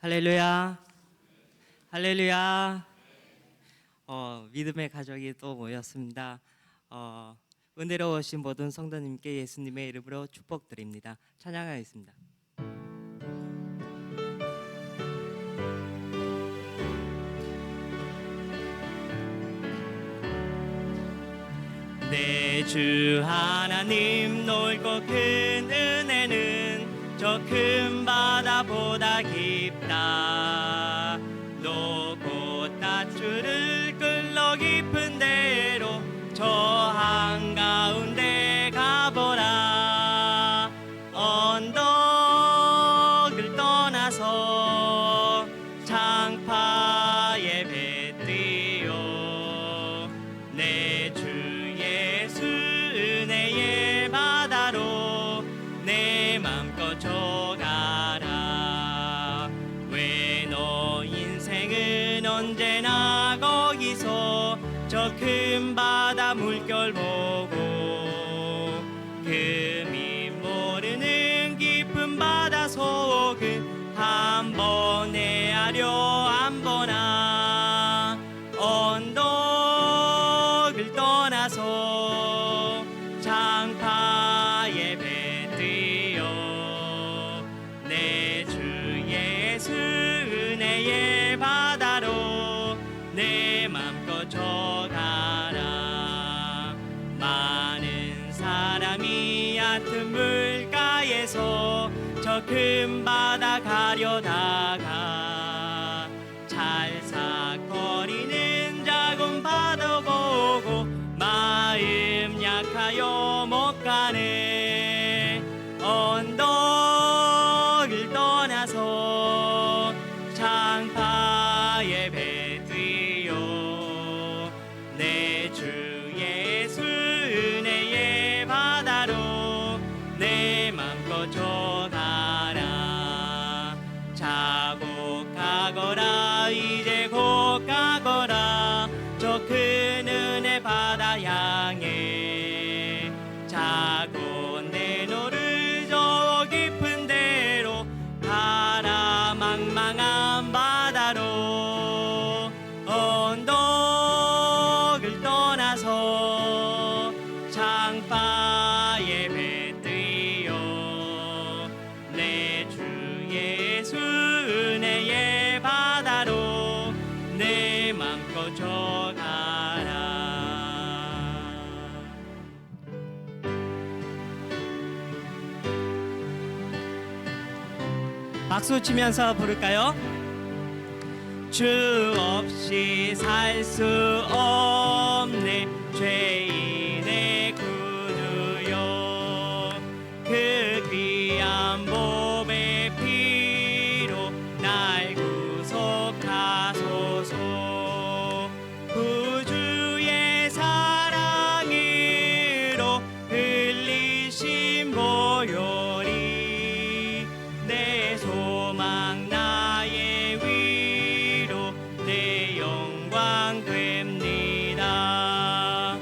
할렐루야. 할렐루야. 믿음의 가족이 또 모였습니다. 은혜로우신 모든 성도님께 예수님의 이름으로 축복드립니다. 찬양하겠습니다. 내 주 하나님 넓고 큰 은혜는 저 큰 바다보다 깊다. 높고 닷줄을 끌러 깊은 데로 저 한가운데 가보라. 언덕을 떠나서 창파에 배 띄어 내 주 예수 은혜의 바다로 내 맘껏 져가라. 왜 너 인생은 언제나 거기서 저 큰 바다 물결 보고 금이 모르는 깊은 바다 속은 한 번 헤아려 안 보나. 언덕을 떠나서 창파에 배 띄어 내 주 예수 은혜의 바다로 내 맘껏 져가라. 많은 사람이 얕은 물가에서 저 큰 바다 가려다가 찰싹거리는 작은 바다 보고 마음 약하여 못 가네. 언덕을 떠나서 창파에 배 띄어 내 주 예수 은혜의 바다로 내 맘껏 져가라. 자고 가거라. 이제 곧 가거라. 저 큰 은혜 바다 향해 자고 내노를 저 깊은 데로 가라. 망망한 바다로 언덕을 떠나서 창파에 배 띄어 내 주 예수 은혜의 바다로 내 맘껏 져가라. 박수 치면서 부를까요? 주 없이 살 수 없네. 죄인의 구주여. 그 귀한 몸의 피로 날 구속하소서. 구주의 사랑으로 흘리신 보혈이 내 소망 나의 위로 내 영광 됩니다.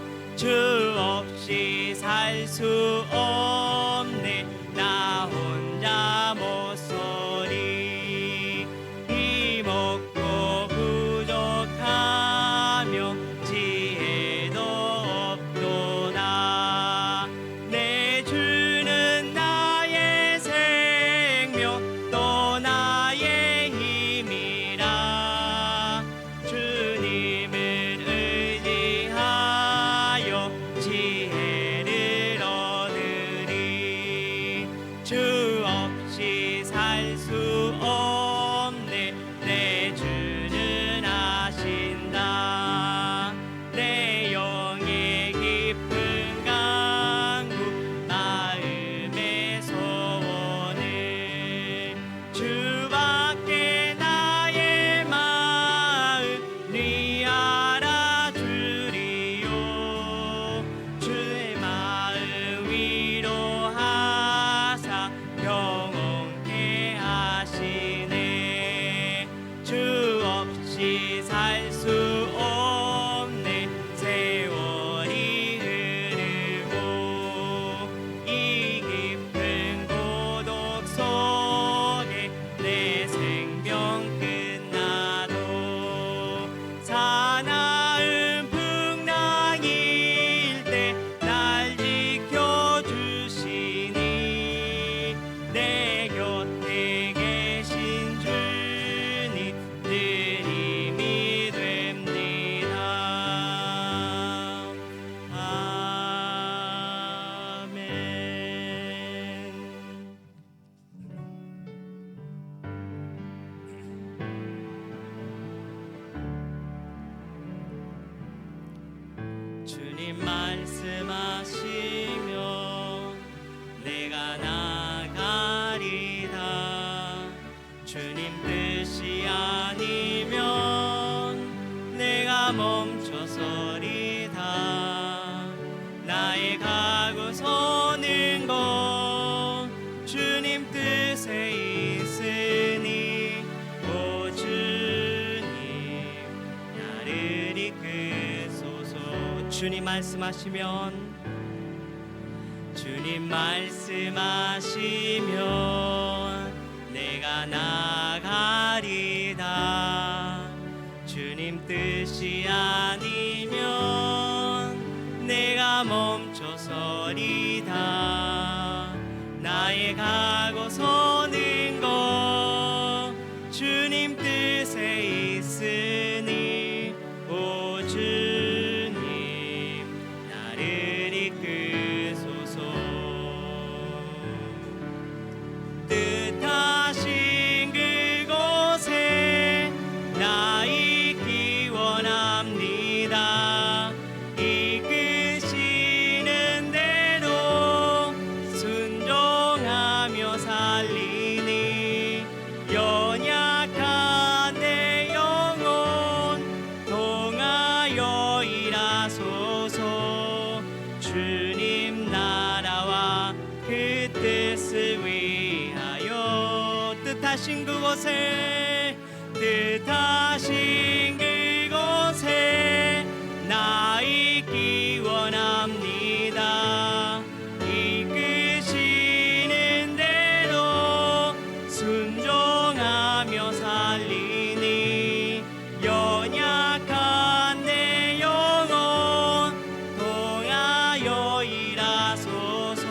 말씀하시면 내가 나가리다. 주님 뜻이 아니면 내가 멈춰서리다. 나의 가고 서는 곳 주님 뜻에 있으니 오 주님 나를 이끄소서. 주님 말씀하시면 주님 말씀하시면 내가 나가리다. 주님 뜻이 아니면 내가 멈춰서리다. 나의 가고 서는 곳 주님 뜻에 있으니 오 주님 나를 이끄소서. 뜻하신 그곳에 나 있기 원합니다. 이끄시는 대로 순종하며 살리니 연약한 내 영혼 통하여 일하소서. 주님 나라와 그 뜻을 위하여 뜻하신 그곳에 뜻하신 그곳에 나 있기 원합니다. 이끄시는 대로 순종하며 살리니 연약한 내 영혼 통하여 일하소서.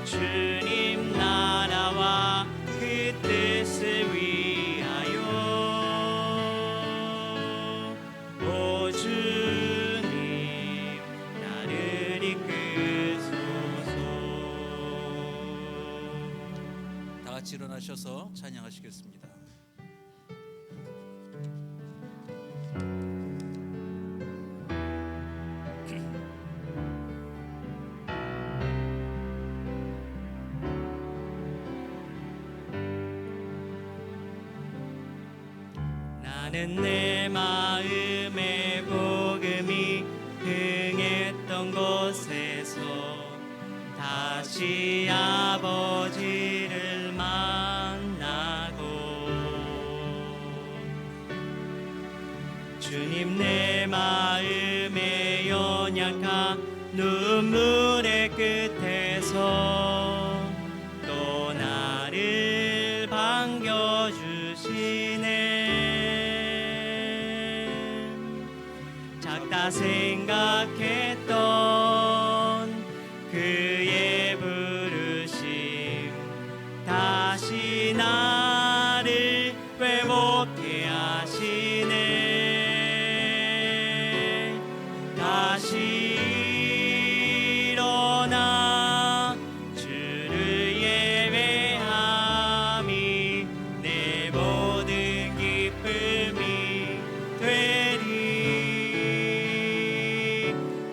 주님 나라와 그 뜻을 위하여 오 주님 나를 이끄소서. 다 같이 일어나셔서 찬양하시겠습니다. 나는 내 마음의 복음이 흥했던 곳에서 다시 아버지를 만나고 주님 내 마음의 연약한 눈물의 끝에서 또 나를 반겨주시네. 작다 생각했던 그의 부르심 다시 나를 회복해 하시네. 다시 일어나 주를 예배함이 내 모든 기쁨이 되리.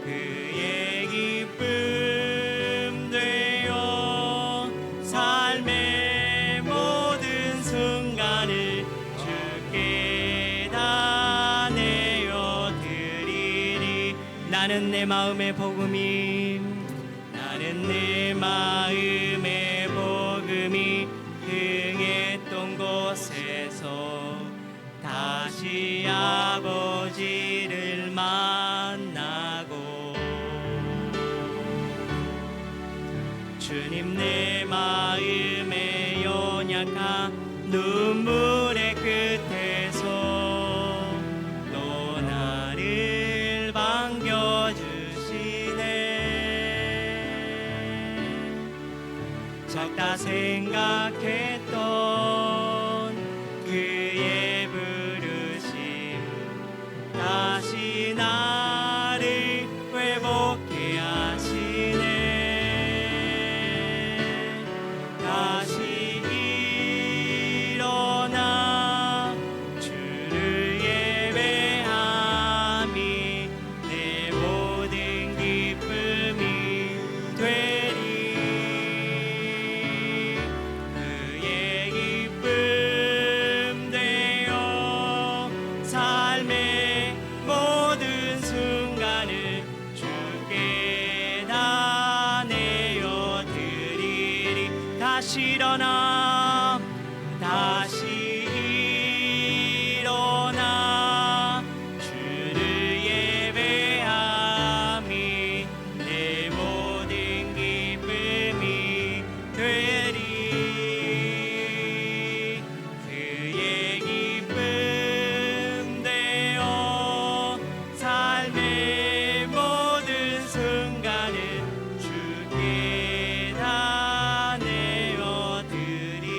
그의 기쁨 되어 삶의 모든 순간을 주께 다 내어 드리리. 나는 내 마음의 복음이 나는 내 마음의 복음이 흥했던 곳에서 다시 아버지를 만나고 주님 내 마음의 연약한 눈물의 끝에서 또 나를 반겨주시네. 적다 생각했던 그의 부르심 다시 나를 회복해 하시네. 다시 일어나 주를 예배함이 내 모든 다시 일어나 다시 일어나 주를 예배함이 내 모든 기쁨이 되리 그의 기쁨 되어 삶의 모든 순간을 주께 다 내어 드리리.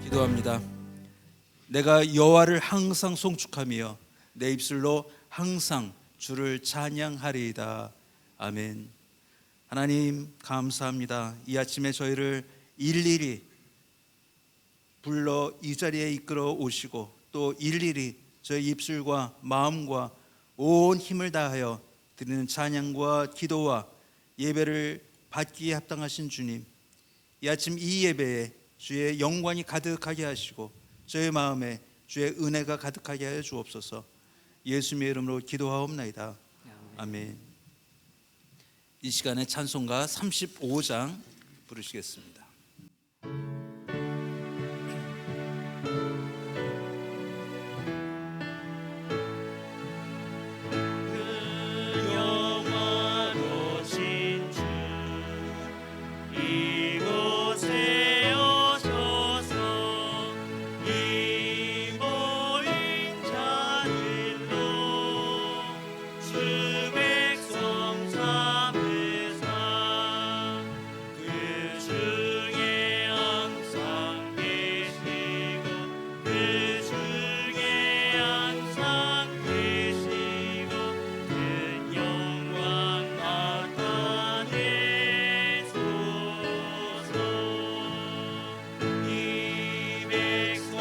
기도합니다. 내가 여호와를 항상 송축하며 내 입술로 항상 주를 찬양하리이다. 아멘. 하나님 감사합니다. 이 아침에 저희를 일일이 불러 이 자리에 이끌어 오시고 또 일일이 저희 입술과 마음과 온 힘을 다하여 드리는 찬양과 기도와 예배를 받기에 합당하신 주님, 이 아침 이 예배에 주의 영광이 가득하게 하시고 저의 마음에 주의 은혜가 가득하게 하여 주옵소서. 예수님의 이름으로 기도하옵나이다. 아멘. 이 시간에 찬송가 35장 부르시겠습니다. 그 영화로신 주 이곳에 오셔서 이 모인 자들로 주 백성 삼으사 그 중에 항상 계시고 그 중에 항상 계시고 큰 영광 나타내소서. 이 백성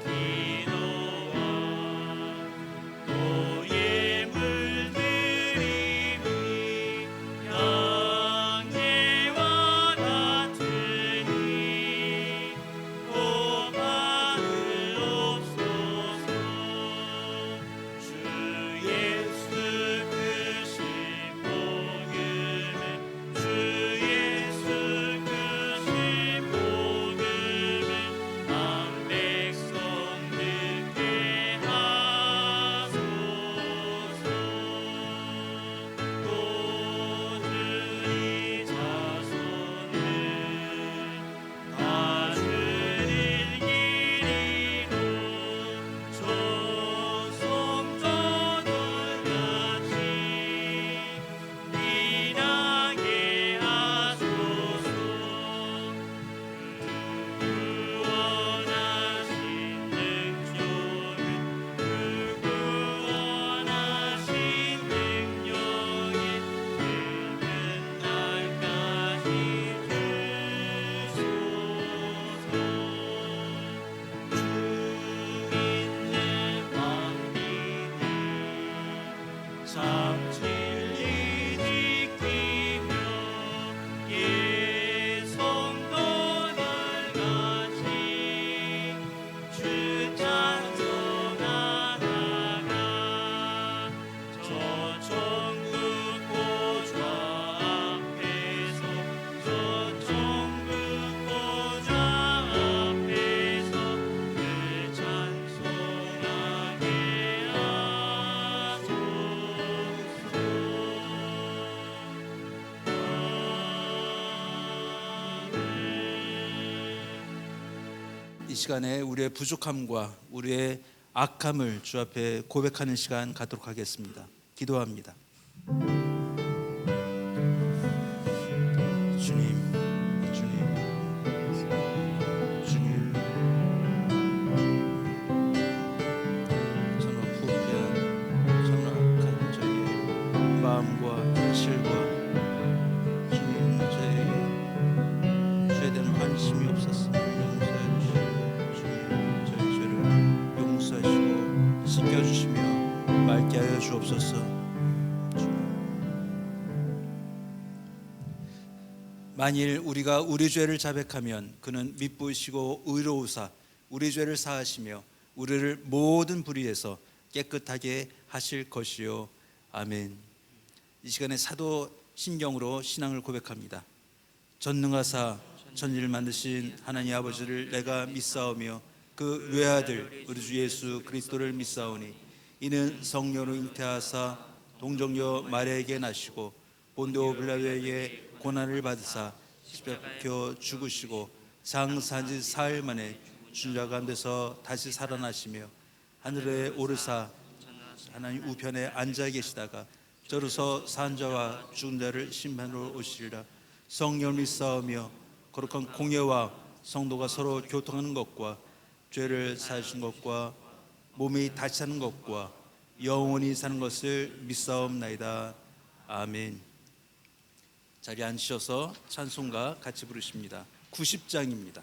기도와 또 예물 드림이 양예와 같으니 또 받으옵소서. 주 예수 크신 복음에 주 예수 크신 복음에 한 백성 듣게 하소서. 또 주의 자손을 다 주를 기리고 조성조들같이 일하게 하소서. 구원하신 능력은 구원하신 능력이 늙은 날까지 주소서. 주 믿는 왕비들 참 진리 지키며 예성도들같이 주 찬송하다가 저 천국 보좌 앞에서 저 천국 보좌 앞에서 늘 찬송하게 하소서. 이 시간에 우리의 부족함과 우리의 악함을 주 앞에 고백하는 시간 갖도록 하겠습니다. 기도합니다. 주님, 주님, 주님, 저는 부패한 저는 악한 저의 마음과 현실과 주님 저에게 죄에 대한 관심이 없었습니다. 용서해 주시고 주님 저의 죄를 용서하시고 씻겨주시며 맑게 하여 주옵소서. 주님. 만일 우리가 우리 죄를 자백하면 그는 미쁘시고 의로우사 우리 죄를 사하시며 우리를 모든 불의에서 깨끗하게 하실 것이요. 아멘. 이 시간에 사도 신경으로 신앙을 고백합니다. 전능하사 천지를 만드신 하나님 아버지를 내가 믿사오며 그 외아들 우리 주 예수 그리스도를 믿사오니 이는 성령으로 잉태하사 동정녀 마리아에게 나시고 본도 빌라도에게 고난을 받으사 십자가 박혀 죽으시고 장사한 지 사흘 만에 죽은 가운데서 다시 살아나시며 하늘에 오르사 하나님 우편에 앉아 계시다가 저로서 산 자와 죽은 자를 심판으로 오시리라. 성령을 믿사오며 거룩한 공예와 성도가 서로 교통하는 것과 죄를 사하신 것과 몸이 다시 사는 것과 영원히 사는 것을 믿사옵나이다. 아멘. 자리에 앉으셔서 찬송가 같이 부르십니다. 90장입니다.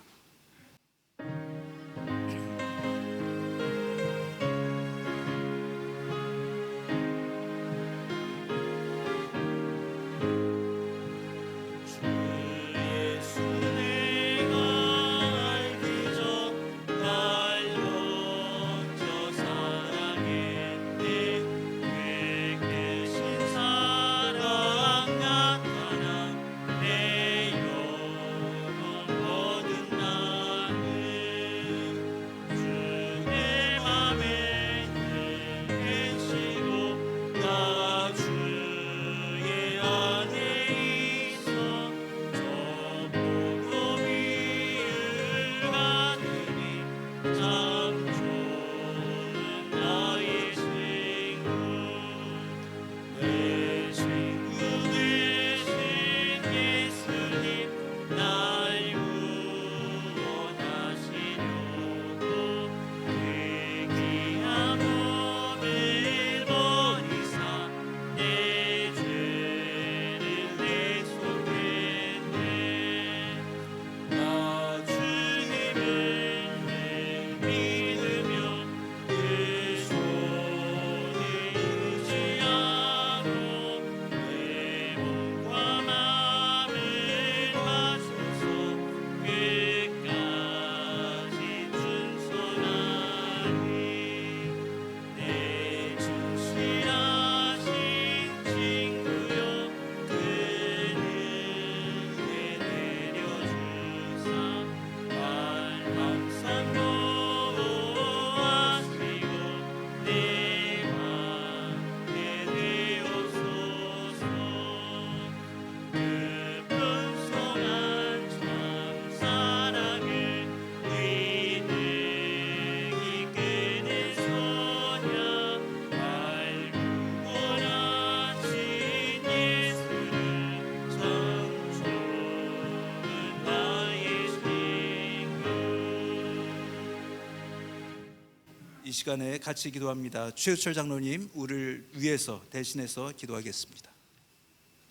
이 시간에 같이 기도합니다. 최우철 장로님, 우리를 위해서 대신해서 기도하겠습니다.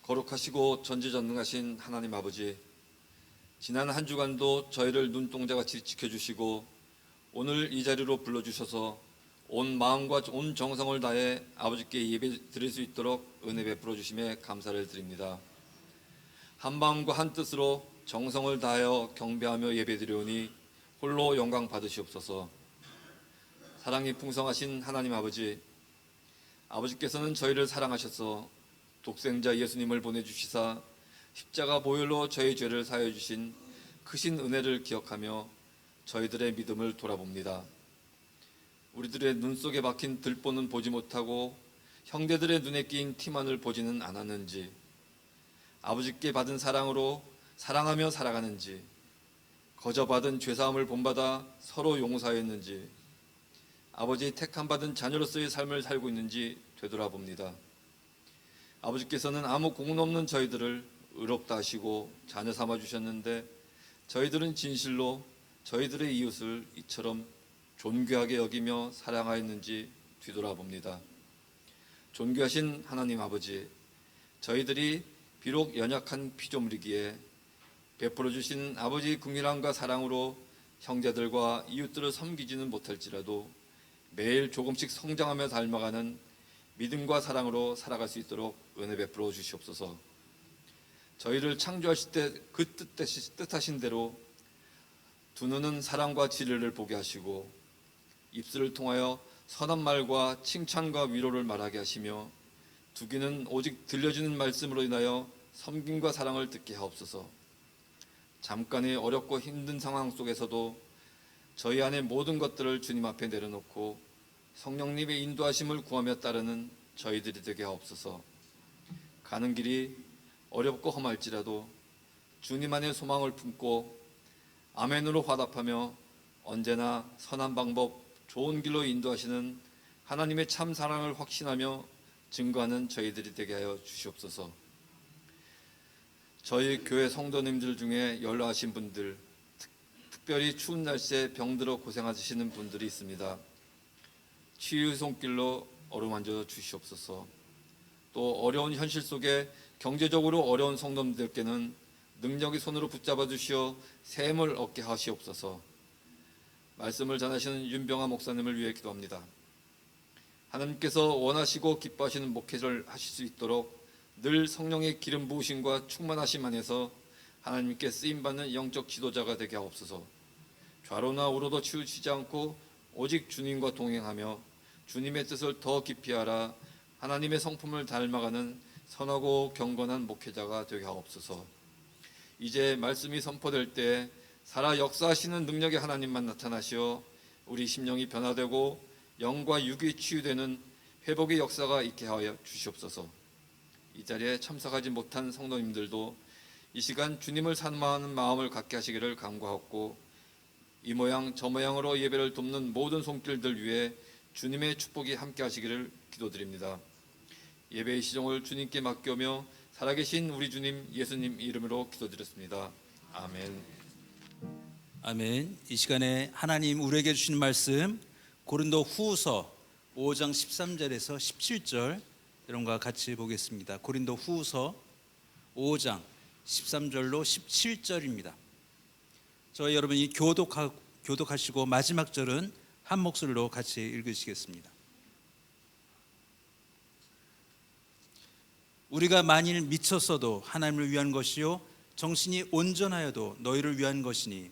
거룩하시고 전지전능하신 하나님 아버지, 지난 한 주간도 저희를 눈동자같이 지켜주시고 오늘 이 자리로 불러주셔서 온 마음과 온 정성을 다해 아버지께 예배 드릴 수 있도록 은혜 베풀어 주심에 감사를 드립니다. 한 마음과 한 뜻으로 정성을 다하여 경배하며 예배 드리오니 홀로 영광 받으시옵소서. 사랑이 풍성하신 하나님 아버지, 아버지께서는 저희를 사랑하셔서 독생자 예수님을 보내주시사 십자가 보혈로 저희 죄를 사하여 주신 크신 은혜를 기억하며 저희들의 믿음을 돌아봅니다. 우리들의 눈 속에 박힌 들보는 보지 못하고 형제들의 눈에 끼인 티만을 보지는 않았는지, 아버지께 받은 사랑으로 사랑하며 살아가는지, 거저받은 죄사함을 본받아 서로 용서하였는지, 아버지 택함받은 자녀로서의 삶을 살고 있는지 되돌아봅니다. 아버지께서는 아무 공은 없는 저희들을 의롭다 하시고 자녀 삼아 주셨는데 저희들은 진실로 저희들의 이웃을 이처럼 존귀하게 여기며 사랑하였는지 뒤돌아봅니다. 존귀하신 하나님 아버지, 저희들이 비록 연약한 피조물이기에 베풀어 주신 아버지 긍휼함과 사랑으로 형제들과 이웃들을 섬기지는 못할지라도 매일 조금씩 성장하며 닮아가는 믿음과 사랑으로 살아갈 수 있도록 은혜 베풀어 주시옵소서. 저희를 창조하실 때 그 뜻하신 대로 두 눈은 사랑과 진리를 보게 하시고 입술을 통하여 선한 말과 칭찬과 위로를 말하게 하시며 두 귀는 오직 들려주는 말씀으로 인하여 섬김과 사랑을 듣게 하옵소서. 잠깐의 어렵고 힘든 상황 속에서도 저희 안의 모든 것들을 주님 앞에 내려놓고 성령님의 인도하심을 구하며 따르는 저희들이 되게 하옵소서. 가는 길이 어렵고 험할지라도 주님 안에 소망을 품고 아멘으로 화답하며 언제나 선한 방법, 좋은 길로 인도하시는 하나님의 참 사랑을 확신하며 증거하는 저희들이 되게 하여 주시옵소서. 저희 교회 성도님들 중에 연로하신 분들, 특별히 추운 날씨에 병들어 고생하시는 분들이 있습니다. 치유 손길로 어루만져 주시옵소서. 또 어려운 현실 속에 경제적으로 어려운 성도님들께는 능력의 손으로 붙잡아 주시어 새 힘을 얻게 하시옵소서. 말씀을 전하시는 윤병아 목사님을 위해 기도합니다. 하나님께서 원하시고 기뻐하시는 목회를 하실 수 있도록 늘 성령의 기름 부으심과 충만하심 안에서 하나님께 쓰임받는 영적 지도자가 되게 하옵소서. 좌로나 우로도 치우치지 않고 오직 주님과 동행하며 주님의 뜻을 더 깊이 알아 하나님의 성품을 닮아가는 선하고 경건한 목회자가 되게 하옵소서. 이제 말씀이 선포될 때 살아 역사하시는 능력의 하나님만 나타나시어 우리 심령이 변화되고 영과 육이 치유되는 회복의 역사가 있게 하여 주시옵소서. 이 자리에 참석하지 못한 성도님들도 이 시간 주님을 사모하는 마음을 갖게 하시기를 간구하옵고 이 모양 저 모양으로 예배를 돕는 모든 손길들 위해 주님의 축복이 함께 하시기를 기도드립니다. 예배의 시종을 주님께 맡겨오며 살아계신 우리 주님 예수님 이름으로 기도드렸습니다. 아멘. 아멘. 이 시간에 하나님 우리에게 주시는 말씀 고린도 후서 5장 13절에서 17절 여러분과 같이 보겠습니다. 고린도 후서 5장 13절로 17절입니다. 저희 여러분이 교독하시고 마지막 절은 한 목소리로 같이 읽으시겠습니다. 우리가 만일 미쳤어도 하나님을 위한 것이요 정신이 온전하여도 너희를 위한 것이니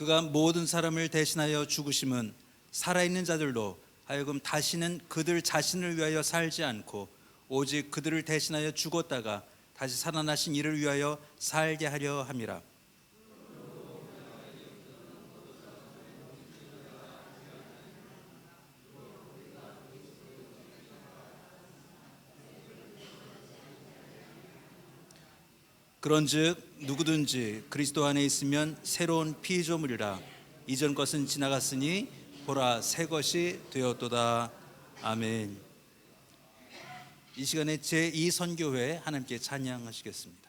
그가 모든 사람을 대신하여 죽으심은 살아있는 자들로 하여금 다시는 그들 자신을 위하여 살지 않고 오직 그들을 대신하여 죽었다가 다시 살아나신 이를 위하여 살게 하려 함이라. 그런즉 누구든지 그리스도 안에 있으면 새로운 피조물이라 이전 것은 지나갔으니 보라 새 것이 되었도다. 아멘. 이 시간에 제2선교회 하나님께 찬양하시겠습니다.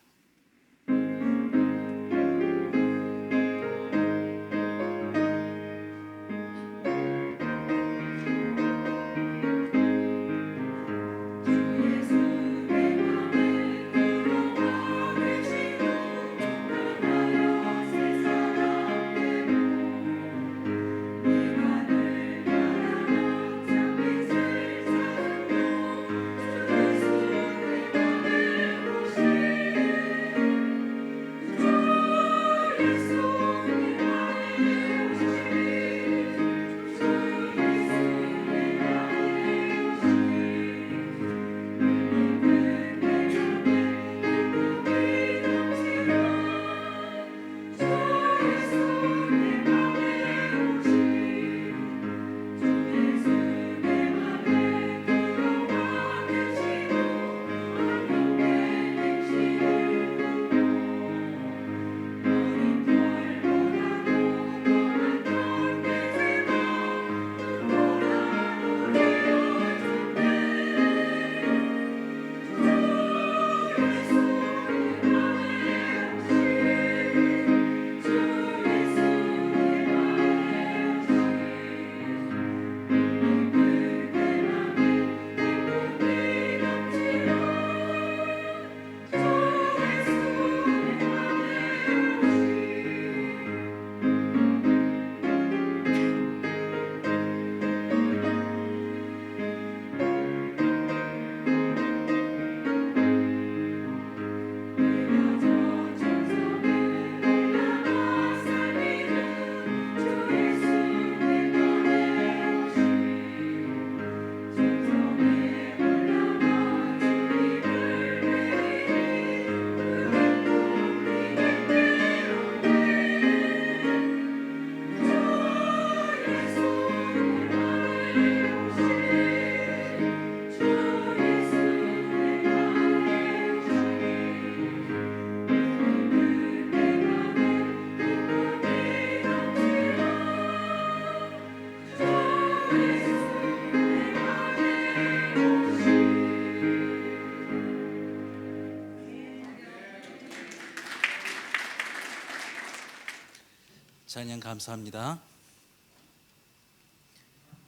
찬양 감사합니다.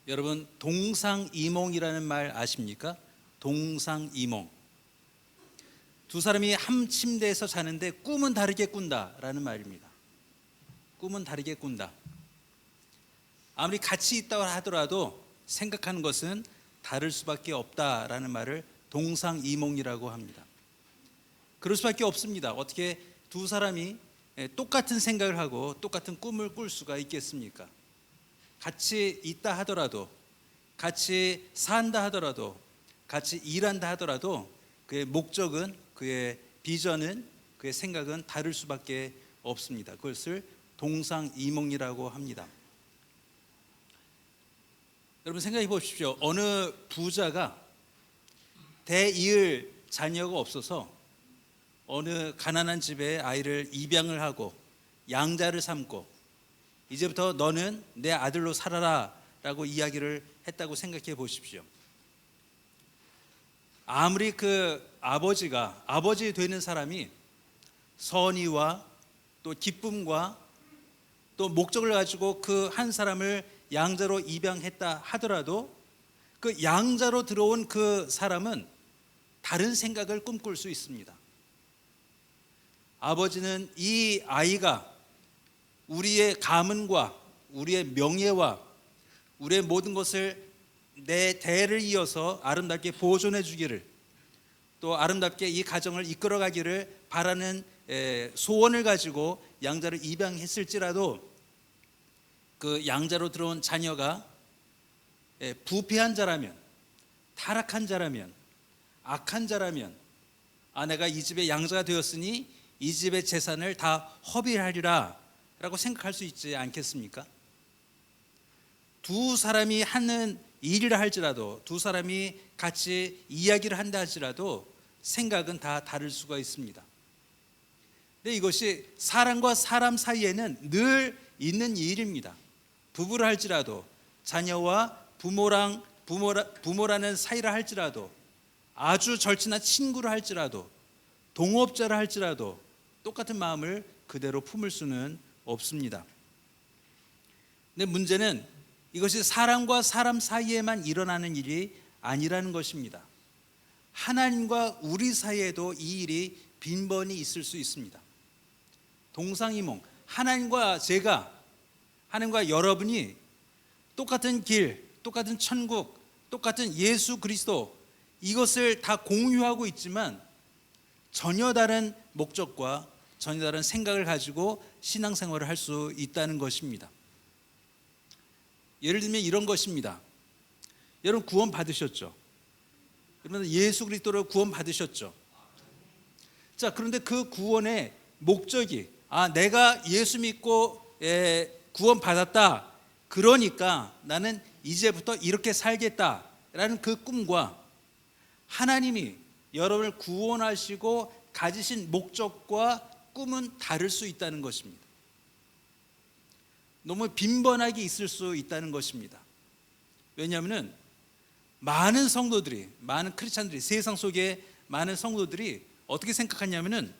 여러분, 동상이몽이라는 말 아십니까? 동상이몽. 두 사람이 한 침대에서 자는데 꿈은 다르게 꾼다라는 말입니다. 꿈은 다르게 꾼다. 아무리 같이 있다고 하더라도 생각하는 것은 다를 수밖에 없다라는 말을 동상이몽이라고 합니다. 그럴 수밖에 없습니다. 어떻게 두 사람이 똑같은 생각을 하고 똑같은 꿈을 꿀 수가 있겠습니까? 같이 있다 하더라도, 같이 산다 하더라도, 같이 일한다 하더라도 그의 목적은, 그의 비전은, 그의 생각은 다를 수밖에 없습니다. 그것을 동상이몽이라고 합니다. 여러분 생각해 보십시오. 어느 부자가 대이을 자녀가 없어서 어느 가난한 집에 아이를 입양을 하고 양자를 삼고 이제부터 너는 내 아들로 살아라 라고 이야기를 했다고 생각해 보십시오. 아무리 그 아버지 되는 사람이 선의와 또 기쁨과 또 목적을 가지고 그 한 사람을 양자로 입양했다 하더라도 그 양자로 들어온 그 사람은 다른 생각을 꿈꿀 수 있습니다. 아버지는 이 아이가 우리의 가문과 우리의 명예와 우리의 모든 것을 내 대를 이어서 아름답게 보존해 주기를, 또 아름답게 이 가정을 이끌어 가기를 바라는 소원을 가지고 양자를 입양했을지라도 그 양자로 들어온 자녀가 부패한 자라면, 타락한 자라면, 악한 자라면 내가 이 집의 양자가 되었으니 이 집의 재산을 다 허비하리라 라고 생각할 수 있지 않겠습니까? 두 사람이 하는 일이라 할지라도, 두 사람이 같이 이야기를 한다 할지라도 생각은 다 다를 수가 있습니다. 근데 이것이 사람과 사람 사이에는 늘 있는 일입니다. 부부라 할지라도, 자녀와 부모라는 사이라 할지라도, 아주 절친한 친구라 할지라도, 동업자라 할지라도 똑같은 마음을 그대로 품을 수는 없습니다. 근데 문제는 이것이 사람과 사람 사이에만 일어나는 일이 아니라는 것입니다. 하나님과 우리 사이에도 이 일이 빈번히 있을 수 있습니다. 동상이몽, 하나님과 제가, 하나님과 여러분이 똑같은 길, 똑같은 천국, 똑같은 예수 그리스도, 이것을 다 공유하고 있지만 전혀 다른 목적과 전혀 다른 생각을 가지고 신앙생활을 할 수 있다는 것입니다. 예를 들면 이런 것입니다. 여러분 구원 받으셨죠? 여러분 예수 그리스도로 구원 받으셨죠? 자, 그런데 그 구원의 목적이 내가 예수 믿고 구원 받았다, 그러니까 나는 이제부터 이렇게 살겠다라는 그 꿈과 하나님이 여러분을 구원하시고 가지신 목적과 꿈은 다를 수 있다는 것입니다. 너무 빈번하게 있을 수 있다는 것입니다. 왜냐하면 많은 성도들이, 많은 크리스찬들이, 세상 속에 많은 성도들이 어떻게 생각하냐면은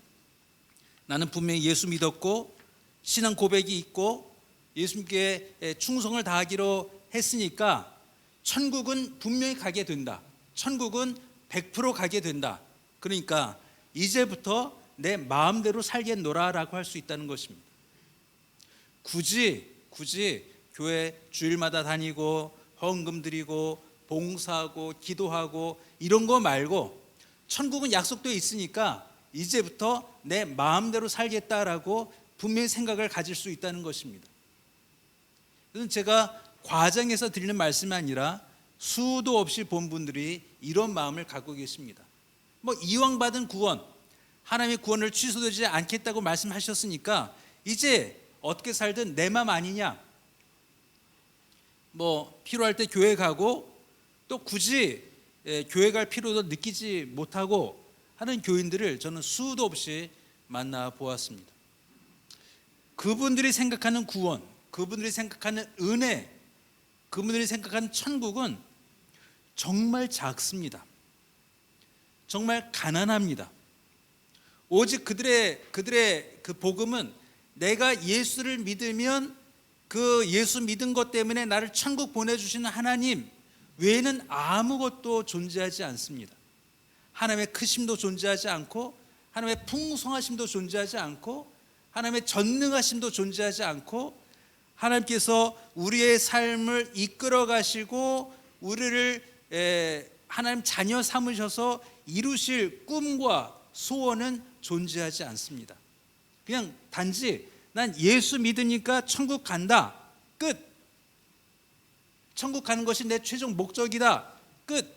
나는 분명히 예수 믿었고 신앙 고백이 있고 예수님께 충성을 다하기로 했으니까 천국은 분명히 가게 된다. 천국은 100% 가게 된다. 그러니까 이제부터 내 마음대로 살겠노라라고 할 수 있다는 것입니다. 굳이 교회 주일마다 다니고 헌금 드리고 봉사하고 기도하고 이런 거 말고 천국은 약속되어 있으니까 이제부터 내 마음대로 살겠다라고 분명히 생각을 가질 수 있다는 것입니다. 그래서 제가 과장해서 드리는 말씀이 아니라 수도 없이 본 분들이 이런 마음을 갖고 계십니다. 이왕 받은 구원, 하나님의 구원을 취소되지 않겠다고 말씀하셨으니까 이제 어떻게 살든 내 마음 아니냐, 필요할 때 교회 가고 또 굳이 교회 갈 필요도 느끼지 못하고 하는 교인들을 저는 수도 없이 만나 보았습니다. 그분들이 생각하는 구원, 그분들이 생각하는 은혜, 그분들이 생각하는 천국은 정말 작습니다. 정말 가난합니다. 오직 그들의 그 복음은 내가 예수를 믿으면 그 예수 믿은 것 때문에 나를 천국 보내주시는 하나님 외에는 아무것도 존재하지 않습니다. 하나님의 크심도 존재하지 않고, 하나님의 풍성하심도 존재하지 않고, 하나님의 전능하심도 존재하지 않고, 하나님께서 우리의 삶을 이끌어 가시고 우리를 하나님 자녀 삼으셔서 이루실 꿈과 소원은 존재하지 않습니다. 그냥 단지 난 예수 믿으니까 천국 간다, 끝. 천국 가는 것이 내 최종 목적이다, 끝.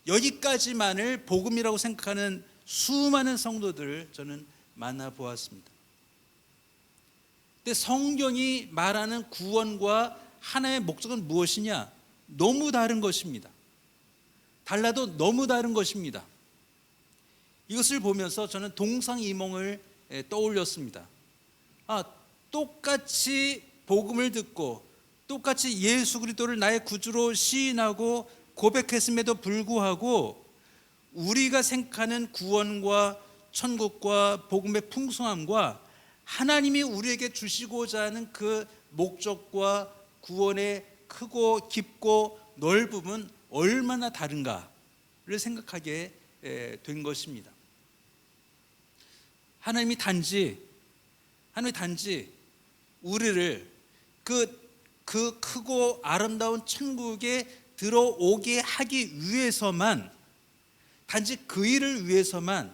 여기까지만을 복음이라고 생각하는 수많은 성도들을 저는 만나보았습니다. 근데 성경이 말하는 구원과 하나의 목적은 무엇이냐? 너무 다른 것입니다. 달라도 너무 다른 것입니다. 이것을 보면서 저는 동상이몽을 떠올렸습니다. 똑같이 복음을 듣고 똑같이 예수 그리스도를 나의 구주로 시인하고 고백했음에도 불구하고 우리가 생각하는 구원과 천국과 복음의 풍성함과 하나님이 우리에게 주시고자 하는 그 목적과 구원의 크고 깊고 넓음은 얼마나 다른가를 생각하게 된 것입니다. 하나님이 단지 우리를 그 크고 아름다운 천국에 들어오게 하기 위해서만, 단지 그 일을 위해서만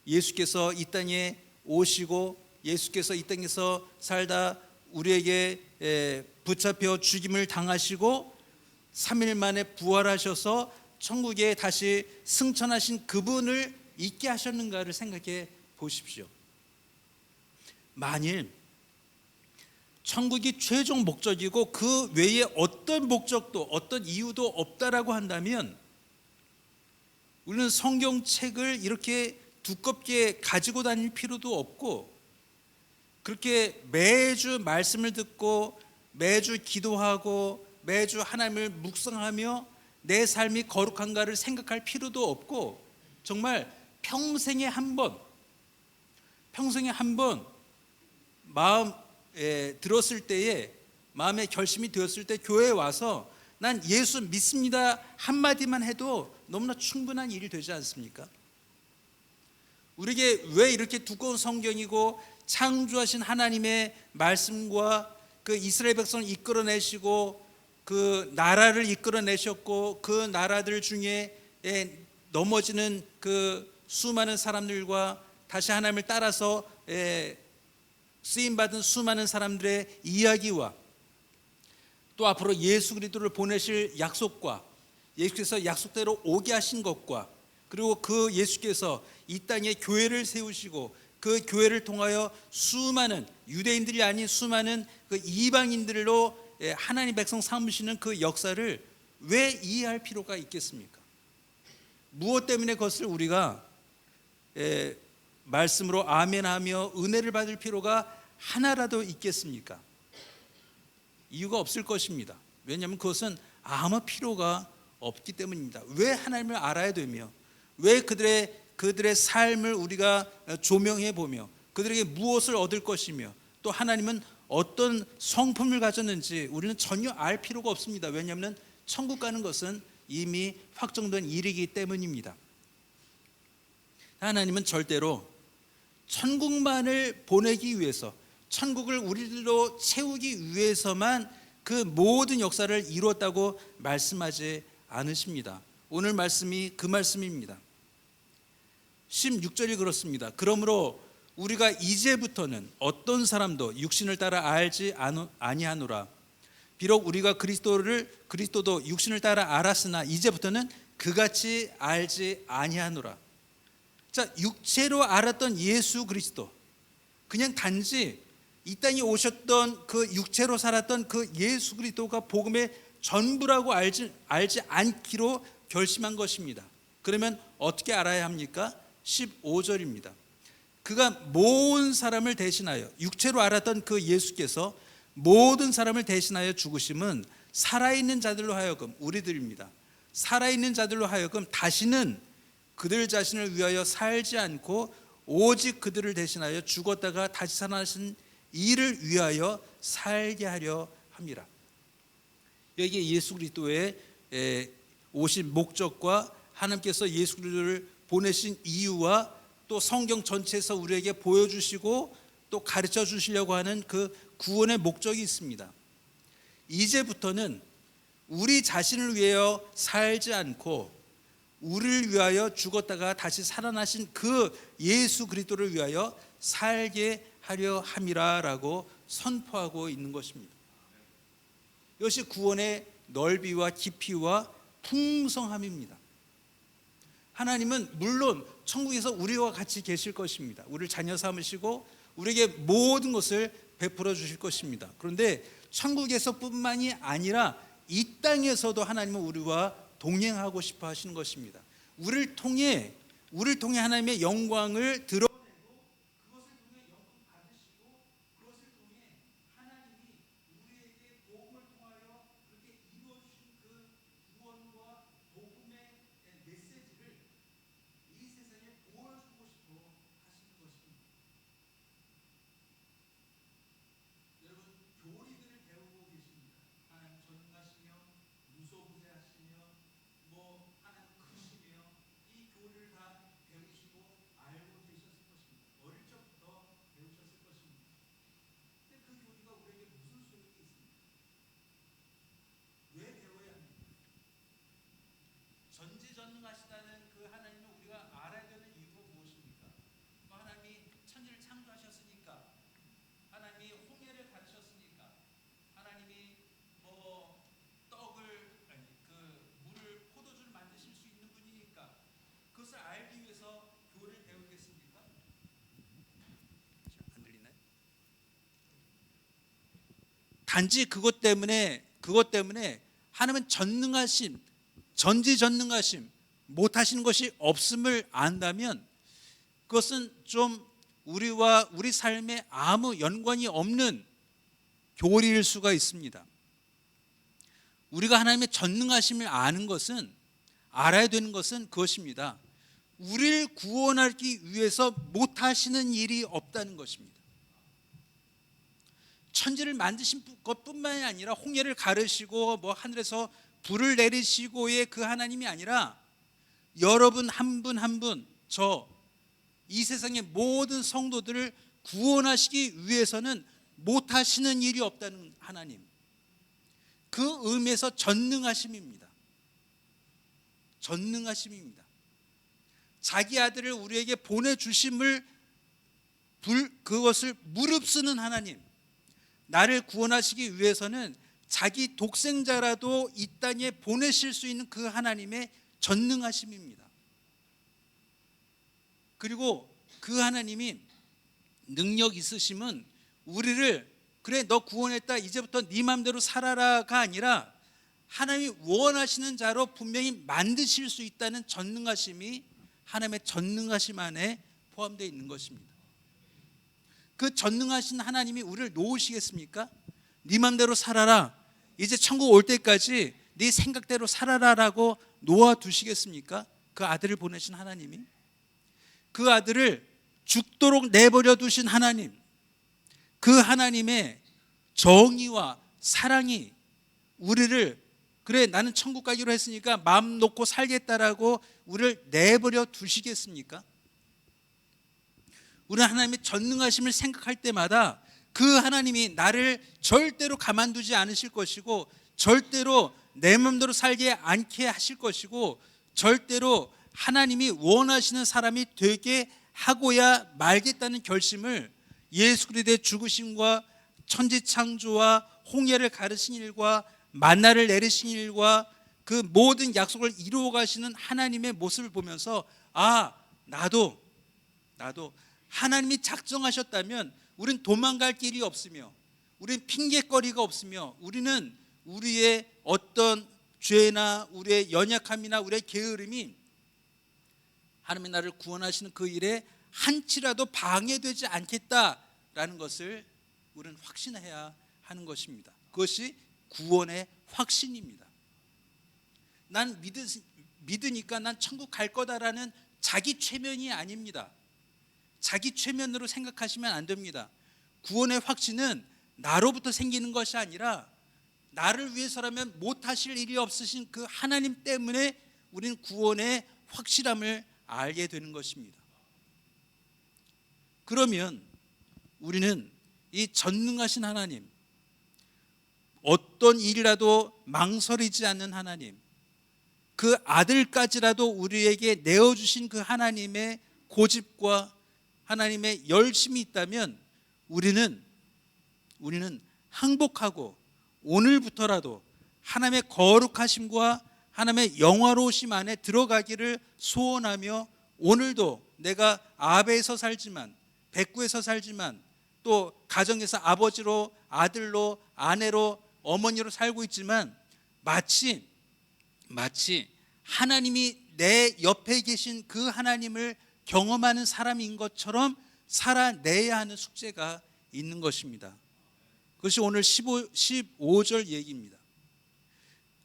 예수께서 이 땅에 오시고 예수께서 이 땅에서 살다 우리에게 붙잡혀 죽임을 당하시고 3일 만에 부활하셔서 천국에 다시 승천하신 그분을 잊게 하셨는가를 생각해 보십시오. 만일 천국이 최종 목적이고 그 외에 어떤 목적도 어떤 이유도 없다라고 한다면 우리는 성경책을 이렇게 두껍게 가지고 다닐 필요도 없고, 그렇게 매주 말씀을 듣고 매주 기도하고 매주 하나님을 묵상하며 내 삶이 거룩한가를 생각할 필요도 없고, 정말 평생에 한 번 마음에 들었을 때에, 마음의 결심이 되었을 때 교회에 와서 난 예수 믿습니다 한마디만 해도 너무나 충분한 일이 되지 않습니까? 우리에게 왜 이렇게 두꺼운 성경이고 창조하신 하나님의 말씀과 그 이스라엘 백성을 이끌어내시고 그 나라를 이끌어내셨고 그 나라들 중에 넘어지는 그 수많은 사람들과 다시 하나님을 따라서 쓰임받은 수많은 사람들의 이야기와 또 앞으로 예수 그리스도를 보내실 약속과 예수께서 약속대로 오게 하신 것과 그리고 그 예수께서 이 땅에 교회를 세우시고 그 교회를 통하여 수많은 유대인들이 아닌 수많은 그 이방인들로 하나님 백성 삼으시는 그 역사를 왜 이해할 필요가 있겠습니까? 무엇 때문에 그것을 우리가 말씀으로 아멘하며 은혜를 받을 필요가 하나라도 있겠습니까? 이유가 없을 것입니다. 왜냐하면 그것은 아무 필요가 없기 때문입니다. 왜 하나님을 알아야 되며 왜 그들의 삶을 우리가 조명해 보며 그들에게 무엇을 얻을 것이며 또 하나님은 어떤 성품을 가졌는지 우리는 전혀 알 필요가 없습니다. 왜냐하면 천국 가는 것은 이미 확정된 일이기 때문입니다. 하나님은 절대로 천국만을 보내기 위해서, 천국을 우리들로 채우기 위해서만 그 모든 역사를 이루었다고 말씀하지 않으십니다. 오늘 말씀이 그 말씀입니다. 16절이 그렇습니다. 그러므로 우리가 이제부터는 어떤 사람도 육신을 따라 알지 아니하노라. 비록 우리가 그리스도도 육신을 따라 알았으나 이제부터는 그같이 알지 아니하노라. 자, 육체로 알았던 예수 그리스도, 그냥 단지 이 땅에 오셨던 그 육체로 살았던 그 예수 그리스도가 복음의 전부라고 알지 않기로 결심한 것입니다. 그러면 어떻게 알아야 합니까? 15절입니다. 그가 모든 사람을 대신하여, 육체로 알았던 그 예수께서 모든 사람을 대신하여 죽으심은 살아있는 자들로 하여금, 우리들입니다. 살아있는 자들로 하여금 다시는 그들 자신을 위하여 살지 않고 오직 그들을 대신하여 죽었다가 다시 살아나신 이를 위하여 살게 하려 함이라. 이게 예수 그리스도의 오신 목적과 하나님께서 예수 그리스도를 보내신 이유와 또 성경 전체에서 우리에게 보여주시고 또 가르쳐 주시려고 하는 그 구원의 목적이 있습니다. 이제부터는 우리 자신을 위하여 살지 않고 우리를 위하여 죽었다가 다시 살아나신 그 예수 그리스도를 위하여 살게 하려 함이라라고 선포하고 있는 것입니다. 이것이 구원의 넓이와 깊이와 풍성함입니다. 하나님은 물론 천국에서 우리와 같이 계실 것입니다. 우리를 자녀 삼으시고 우리에게 모든 것을 베풀어 주실 것입니다. 그런데 천국에서뿐만이 아니라 이 땅에서도 하나님은 우리와 동행하고 싶어 하시는 것입니다. 우리를 통해 하나님의 영광을 드러내고 그것을 통해 영광 받으시고 그것을 통해 하나님이 우리에게 복음을 통하여 그렇게 이루어주신 그 구원과 복음의 메시지를 이 세상에 보여주고 싶어 하시는 것입니다. 여러분, 교리들을 배우고 계십니다. 하나님 전능하시며 무소부재하시며 하나님 크시며 이 교리를 다 배우시고 알고 계셨을 것입니다. 어릴 적부터 배우셨을 것입니다. 근데 그 교리가 우리에게 무슨 소용이 있습니까? 왜 배워야 합니까? 전지전능하시다는 그 하나님을 우리가 알아야 되는 이유가 무엇입니까? 하나님이 천지를 창조하셨으니까, 하나님이 홍해를 가르셨으니까, 하나님이 물을 포도주를 만드실 수 있는 분이니까 그것을 알기 위해서 교리를 배우겠습니까? 안 들리나요? 단지 그것 때문에 하나님은 전능하심, 전지전능하심, 못하시는 것이 없음을 안다면 그것은 좀 우리와 우리 삶에 아무 연관이 없는 교리일 수가 있습니다. 우리가 하나님의 전능하심을 아는 것은, 알아야 되는 것은 그것입니다. 우리를 구원하기 위해서 못하시는 일이 없다는 것입니다. 천지를 만드신 것뿐만이 아니라 홍해를 가르시고 하늘에서 불을 내리시고의 그 하나님이 아니라 여러분 한 분 한 분, 이 세상의 모든 성도들을 구원하시기 위해서는 못하시는 일이 없다는 하나님, 그 의미에서 전능하심입니다. 전능하심입니다. 자기 아들을 우리에게 보내주심을 그것을 무릅쓰는 하나님, 나를 구원하시기 위해서는 자기 독생자라도 이 땅에 보내실 수 있는 그 하나님의 전능하심입니다. 그리고 그 하나님이 능력 있으심은 우리를 그래 너 구원했다 이제부터 네 마음대로 살아라가 아니라 하나님이 원하시는 자로 분명히 만드실 수 있다는 전능하심이 하나님의 전능하심 안에 포함되어 있는 것입니다. 그 전능하신 하나님이 우리를 놓으시겠습니까? 네 마음대로 살아라, 이제 천국 올 때까지 네 생각대로 살아라라고 놓아두시겠습니까? 그 아들을 보내신 하나님이, 그 아들을 죽도록 내버려 두신 하나님, 그 하나님의 정의와 사랑이 우리를 그래 나는 천국 가기로 했으니까 마음 놓고 살겠다라고 우리를 내버려 두시겠습니까? 우리는 하나님의 전능하심을 생각할 때마다 그 하나님이 나를 절대로 가만두지 않으실 것이고 절대로 내 마음대로 살게 않게 하실 것이고 절대로 하나님이 원하시는 사람이 되게 하고야 말겠다는 결심을 예수 그리스도의 죽으심과 천지창조와 홍해를 가르신 일과 만나를 내리신 일과 그 모든 약속을 이루어 가시는 하나님의 모습을 보면서 나도 하나님이 작정하셨다면 우리는 도망갈 길이 없으며 우리는 핑계거리가 없으며 우리는 우리의 어떤 죄나 우리의 연약함이나 우리의 게으름이 하나님의 나를 구원하시는 그 일에 한치라도 방해되지 않겠다라는 것을 우리는 확신해야 하는 것입니다. 그것이 구원의 확신입니다. 난 믿으니까 난 천국 갈 거다라는 자기 최면이 아닙니다. 자기 최면으로 생각하시면 안 됩니다. 구원의 확신은 나로부터 생기는 것이 아니라 나를 위해서라면 못하실 일이 없으신 그 하나님 때문에 우리는 구원의 확실함을 알게 되는 것입니다. 그러면 우리는 이 전능하신 하나님, 어떤 일이라도 망설이지 않는 하나님, 그 아들까지라도 우리에게 내어주신 그 하나님의 고집과 하나님의 열심이 있다면 우리는 항복하고 오늘부터라도 하나님의 거룩하심과 하나님의 영화로우심 안에 들어가기를 소원하며, 오늘도 내가 아베에서 살지만, 백구에서 살지만, 또 가정에서 아버지로, 아들로, 아내로, 어머니로 살고 있지만 마치 하나님이 내 옆에 계신 그 하나님을 경험하는 사람인 것처럼 살아내야 하는 숙제가 있는 것입니다. 그것이 오늘 15절 얘기입니다.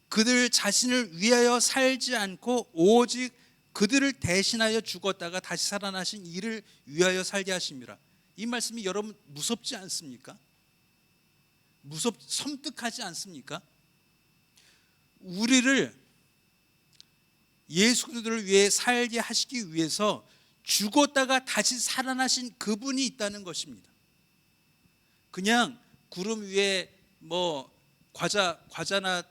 그들 자신을 위하여 살지 않고 오직 그들을 대신하여 죽었다가 다시 살아나신 이를 위하여 살게 하심이라. 이 말씀이 여러분 무섭지 않습니까? 섬뜩하지 않습니까? 우리를, 예수 그리스도를 위해 살게 하시기 위해서 죽었다가 다시 살아나신 그분이 있다는 것입니다. 그냥 구름 위에 과자나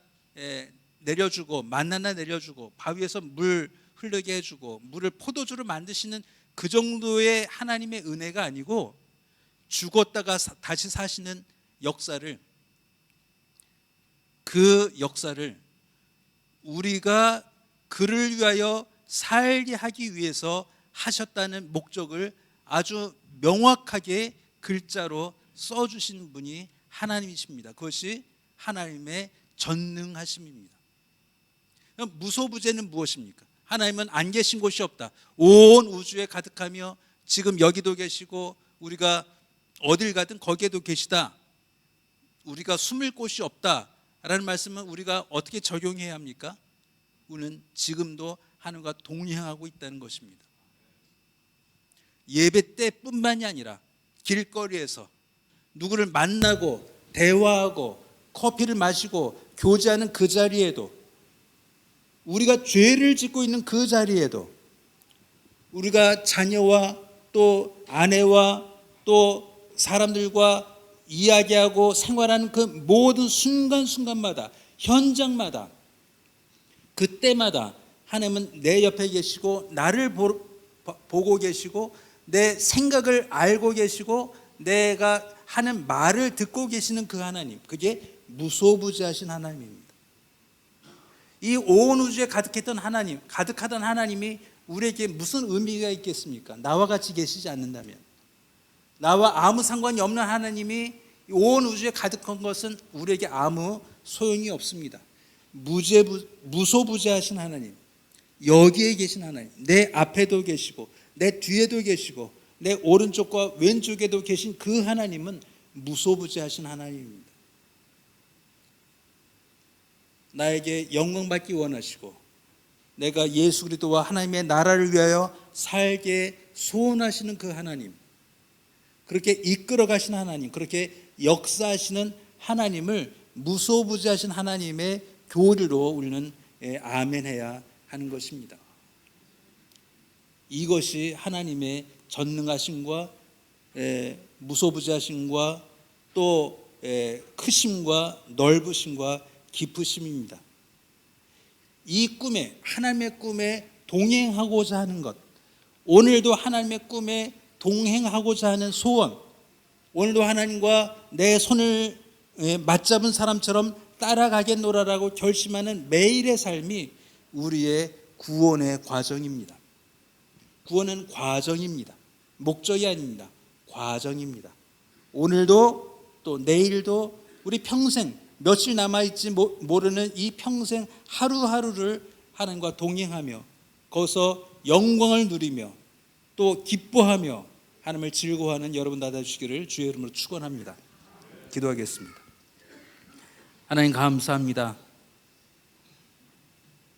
내려주고 만나나 내려주고 바위에서 물 흐르게 해주고 물을 포도주로 만드시는 그 정도의 하나님의 은혜가 아니고, 죽었다가 다시 사시는 그 역사를 우리가 그를 위하여 살게 하기 위해서 하셨다는 목적을 아주 명확하게 글자로 써주신 분이 하나님이십니다. 그것이 하나님의 전능하심입니다. 무소부재는 무엇입니까? 하나님은 안 계신 곳이 없다. 온 우주에 가득하며 지금 여기도 계시고 우리가 어딜 가든 거기에도 계시다. 우리가 숨을 곳이 없다라는 말씀은 우리가 어떻게 적용해야 합니까? 우리는 지금도 하나님과 동행하고 있다는 것입니다. 예배 때뿐만이 아니라 길거리에서 누구를 만나고 대화하고 커피를 마시고 교제하는 그 자리에도, 우리가 죄를 짓고 있는 그 자리에도, 우리가 자녀와 또 아내와 또 사람들과 이야기하고 생활하는 그 모든 순간순간마다, 현장마다, 그때마다 하나님은 내 옆에 계시고 나를 보고 계시고 내 생각을 알고 계시고 내가 하는 말을 듣고 계시는 그 하나님, 그게 무소부재하신 하나님입니다. 이 온 우주에 가득하던 하나님이 우리에게 무슨 의미가 있겠습니까? 나와 같이 계시지 않는다면, 나와 아무 상관이 없는 하나님이 온 우주에 가득한 것은 우리에게 아무 소용이 없습니다. 무소부재하신 하나님, 여기에 계신 하나님, 내 앞에도 계시고 내 뒤에도 계시고 내 오른쪽과 왼쪽에도 계신 그 하나님은 무소부재하신 하나님입니다. 나에게 영광 받기 원하시고 내가 예수 그리스도와 하나님의 나라를 위하여 살게 소원하시는 그 하나님, 그렇게 이끌어 가신 하나님, 그렇게 역사하시는 하나님을 무소부재하신 하나님의 교리로 우리는 아멘해야 하는 것입니다. 이것이 하나님의 전능하심과 무소부재하심과 또 크심과 넓으심과 깊으심입니다. 이 꿈에, 하나님의 꿈에 동행하고자 하는 것, 오늘도 하나님의 꿈에 동행하고자 하는 소원, 오늘도 하나님과 내 손을 맞잡은 사람처럼 따라가겠노라라고 결심하는 매일의 삶이 우리의 구원의 과정입니다. 구원은 과정입니다. 목적이 아닙니다. 과정입니다. 오늘도 또 내일도 우리 평생, 며칠 남아있지 모르는 이 평생 하루하루를 하나님과 동행하며 거기서 영광을 누리며 또 기뻐하며 하나님을 즐거워하는 여러분 되시기를 주의 이름으로 축원합니다. 기도하겠습니다. 하나님 감사합니다.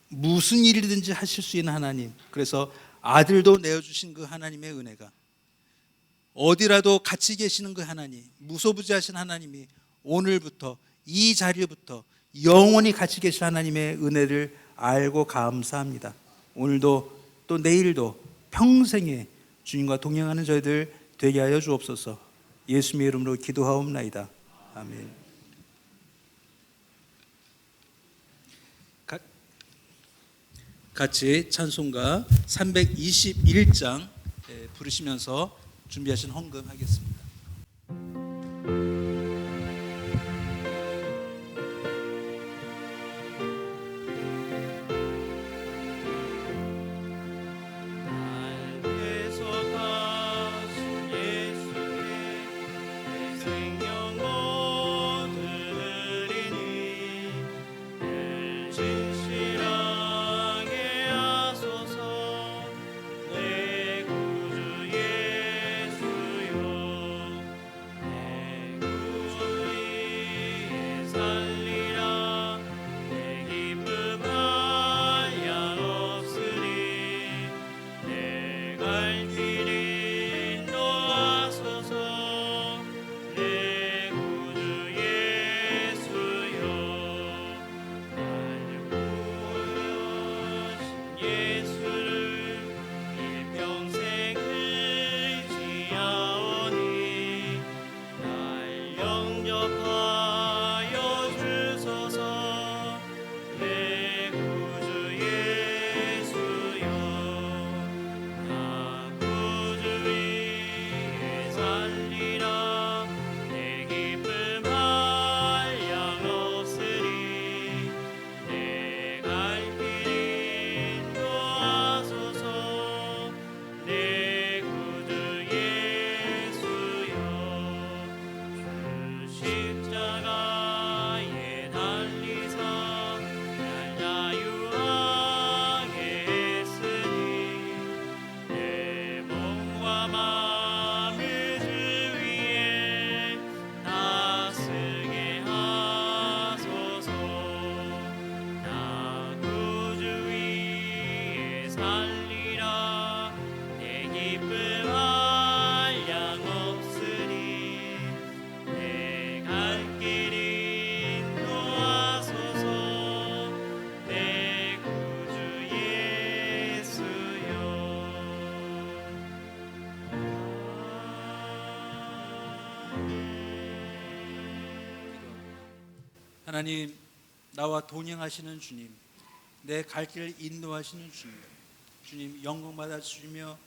무슨 일이든지 하실 수 있는 하나님, 그래서 아들도 내어주신 그 하나님의 은혜가 어디라도 같이 계시는 그 하나님, 무소부지하신 하나님이 오늘부터 이 자리부터 영원히 같이 계실 하나님의 은혜를 알고 감사합니다. 오늘도 또 내일도 평생에 주님과 동행하는 저희들 되게 하여 주옵소서. 예수님의 이름으로 기도하옵나이다. 아멘. 같이 찬송가 321장 부르시면서 준비하신 헌금 하겠습니다. 하나님, 나와 동행하시는 주님, 내 갈 길을 인도하시는 주님, 주님 영광 받아 주시며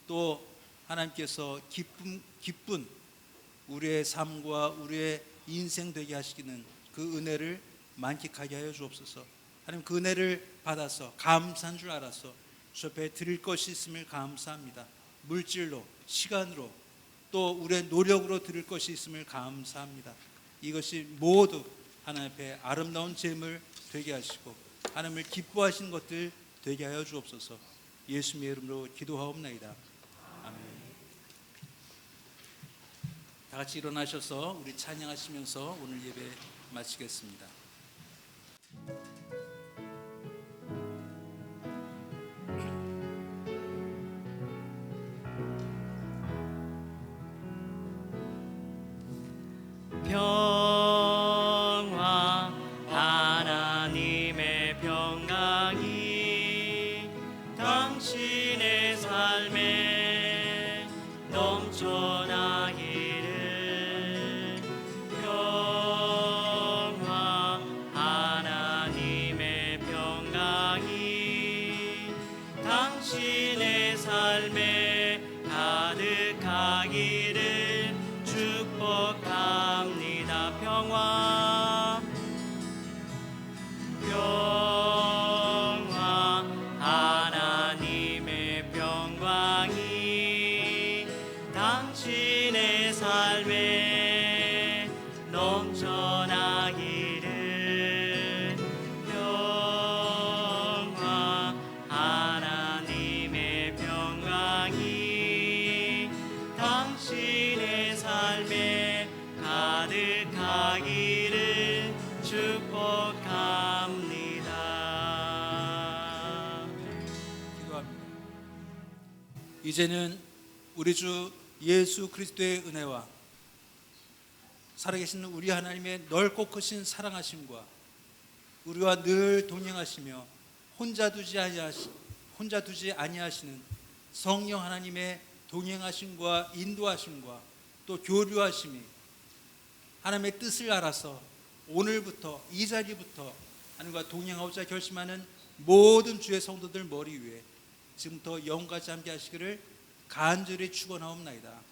또 하나님께서 기쁜 우리의 삶과 우리의 인생 되게 하시기는 그 은혜를 만끽하게 하여 주옵소서. 하나님, 그 은혜를 받아서 감사한 줄 알아서 주 앞에 드릴 것이 있음을 감사합니다. 물질로, 시간으로, 또 우리의 노력으로 드릴 것이 있음을 감사합니다. 이것이 모두 하나님 앞에 아름다운 제물 되게 하시고 하나님을 기뻐하시는 것들 되게 하여 주옵소서. 예수님의 이름으로 기도하옵나이다. 아멘. 다 같이 일어나셔서 우리 찬양하시면서 오늘 예배 마치겠습니다. 평화 하나님의 평강이 당신의 삶에 넘쳐나기를. 평화 하나님의 평강이 당신의 삶에 가득하기를 축복합니다. 평화 하나님의 평강이 당신의 삶에 넘쳐나기를. 평화 하나님의 평강이 당신의 삶에 가득하기를 축복합니다. 기도합니다. 이제는 우리 주 예수 그리스도의 은혜와 살아계신 우리 하나님의 넓고 크신 사랑하심과 우리와 늘 동행하시며 혼자 두지 아니하시는 성령 하나님의 동행하심과 인도하심과 또 교류하심이 하나님의 뜻을 알아서 오늘부터 이 자리부터 하나님과 동행하고자 결심하는 모든 주의 성도들 머리 위에 지금부터 영까지 함께 하시기를 간절히 축원하옵나이다.